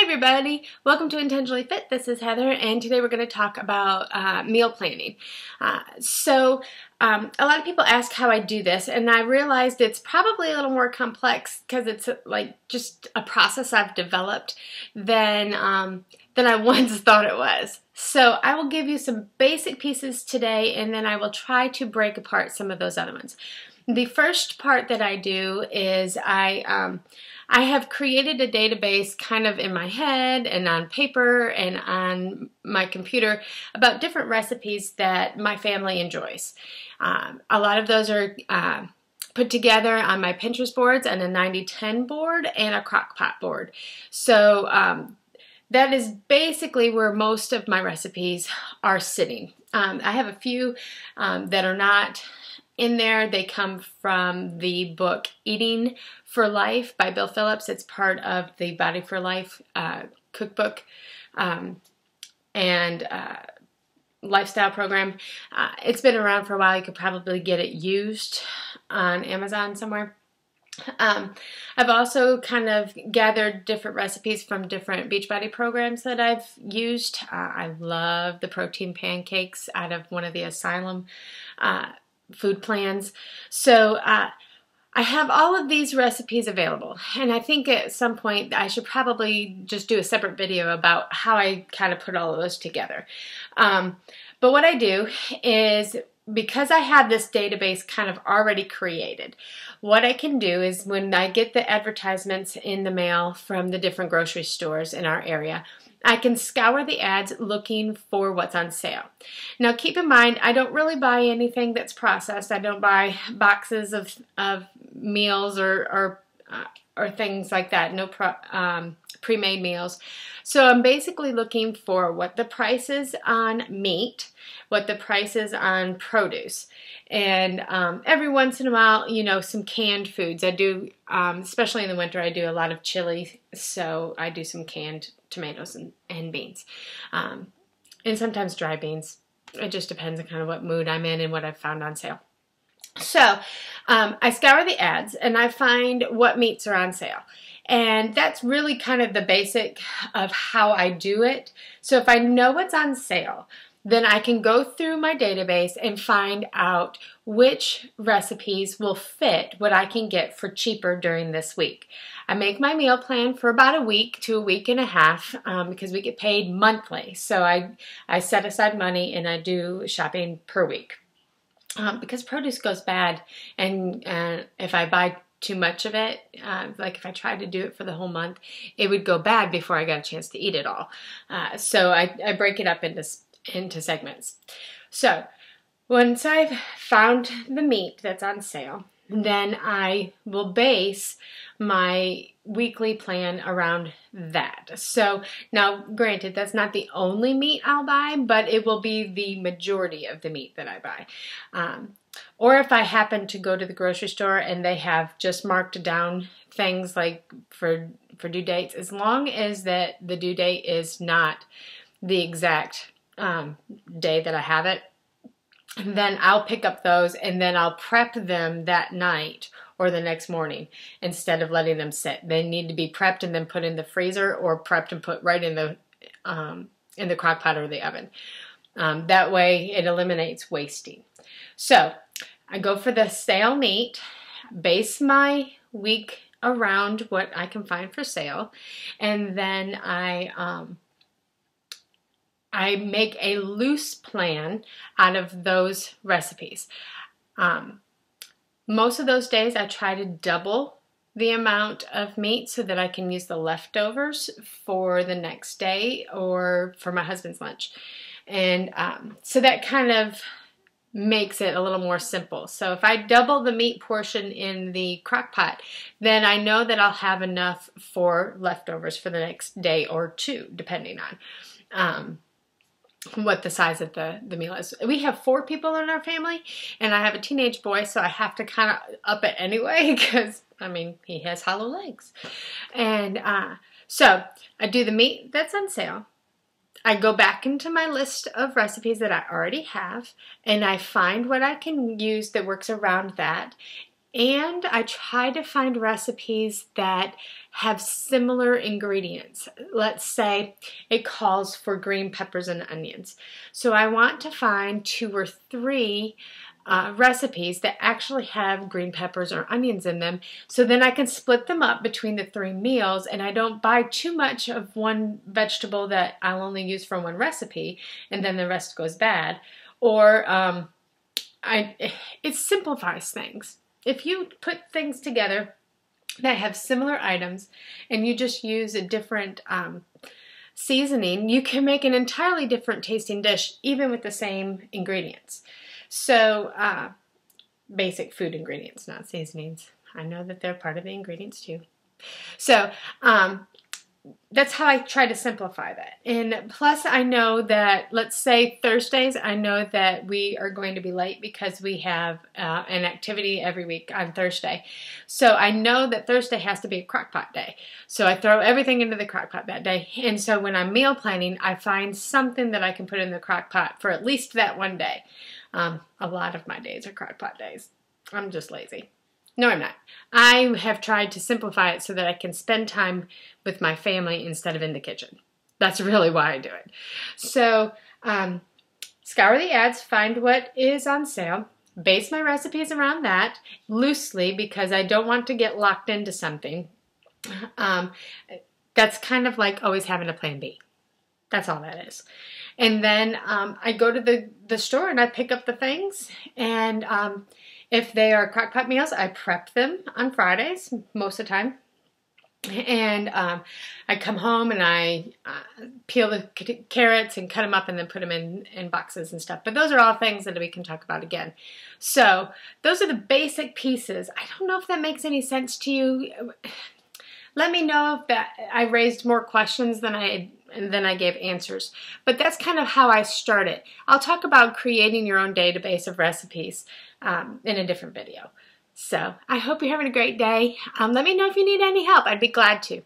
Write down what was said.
Hey everybody, welcome to Intentionally Fit. This is Heather, and today we're going to talk about meal planning. A lot of people ask how I do this, and I realized it's probably a little more complex because it's like just a process I've developed than I once thought it was. So I will give you some basic pieces today, and then I will try to break apart some of those other ones. The first part that I do is I have created a database kind of in my head and on paper and on my computer about different recipes that my family enjoys. A lot of those are put together on my Pinterest boards and a 90-10 board and a Crock-Pot board. So that is basically where most of my recipes are sitting. I have a few that are not in there. They come from the book Eating for Life by Bill Phillips. It's part of the Body for Life cookbook and lifestyle program. It's been around for a while. You could probably get it used on Amazon somewhere. I've also kind of gathered different recipes from different Beachbody programs that I've used. I love the protein pancakes out of one of the Asylum food plans. So I have all of these recipes available, and I think at some point I should probably just do a separate video about how I kind of put all of those together. But what I do is, because I have this database kind of already created, what I can do is when I get the advertisements in the mail from the different grocery stores in our area, I can scour the ads looking for what's on sale. Now keep in mind, I don't really buy anything that's processed. I don't buy boxes of meals or things like that, no pre-made meals. So I'm basically looking for what the price is on meat, what the price is on produce, and every once in a while, you know, some canned foods. I do, especially in the winter, I do a lot of chili, so I do some canned tomatoes and beans, and sometimes dry beans. It just depends on kind of what mood I'm in and what I've found on sale. So I scour the ads and I find what meats are on sale. And that's really kind of the basic of how I do it. So if I know what's on sale, then I can go through my database and find out which recipes will fit what I can get for cheaper during this week. I make my meal plan for about a week to a week and a half because we get paid monthly. So I set aside money and I do shopping per week. Because produce goes bad, and if I buy too much of it, like if I tried to do it for the whole month, it would go bad before I got a chance to eat it all. So I break it up into segments. So once I've found the meat that's on sale, then I will base my weekly plan around that. So now, granted, that's not the only meat I'll buy, but it will be the majority of the meat that I buy. Or if I happen to go to the grocery store and they have just marked down things like for due dates, as long as that the due date is not the exact day that I have it, then I'll pick up those and then I'll prep them that night or the next morning instead of letting them sit. They need to be prepped and then put in the freezer, or prepped and put right in the crock pot or the oven. That way it eliminates wasting. So I go for the sale meat, base my week around what I can find for sale, and then I make a loose plan out of those recipes. Most of those days I try to double the amount of meat so that I can use the leftovers for the next day or for my husband's lunch. And so that kind of makes it a little more simple. So if I double the meat portion in the crock pot, then I know that I'll have enough for leftovers for the next day or two, depending on what the size of the meal is. We have 4 people in our family, and I have a teenage boy, so I have to kind of up it anyway because, I mean, he has hollow legs. And so I do the meat that's on sale. I go back into my list of recipes that I already have, and I find what I can use that works around that. And I try to find recipes that have similar ingredients. Let's say it calls for green peppers and onions. So I want to find 2 or 3 recipes that actually have green peppers or onions in them, so then I can split them up between the 3 meals, and I don't buy too much of one vegetable that I'll only use for one recipe and then the rest goes bad. Or it simplifies things. If you put things together that have similar items and you just use a different seasoning, you can make an entirely different tasting dish even with the same ingredients. So basic food ingredients, not seasonings. I know that they're part of the ingredients too. So that's how I try to simplify that. And plus I know that, let's say Thursdays, I know that we are going to be late because we have an activity every week on Thursday. So I know that Thursday has to be a crock-pot day. So I throw everything into the crock-pot that day. And so when I'm meal planning, I find something that I can put in the crock-pot for at least that one day. A lot of my days are crock-pot days. I'm just lazy. No, I'm not. I have tried to simplify it so that I can spend time with my family instead of in the kitchen. That's really why I do it. So, scour the ads, find what is on sale, base my recipes around that loosely because I don't want to get locked into something. That's kind of like always having a plan B. That's all that is. And then I go to the store and I pick up the things, and if they are crock-pot meals, I prep them on Fridays most of the time. And I come home and I peel the carrots and cut them up and then put them in boxes and stuff. But those are all things that we can talk about again. So those are the basic pieces. I don't know if that makes any sense to you. Let me know if that I raised more questions than I gave answers. But that's kind of how I started. I'll talk about creating your own database of recipes in a different video. So I hope you're having a great day. Let me know if you need any help. I'd be glad to.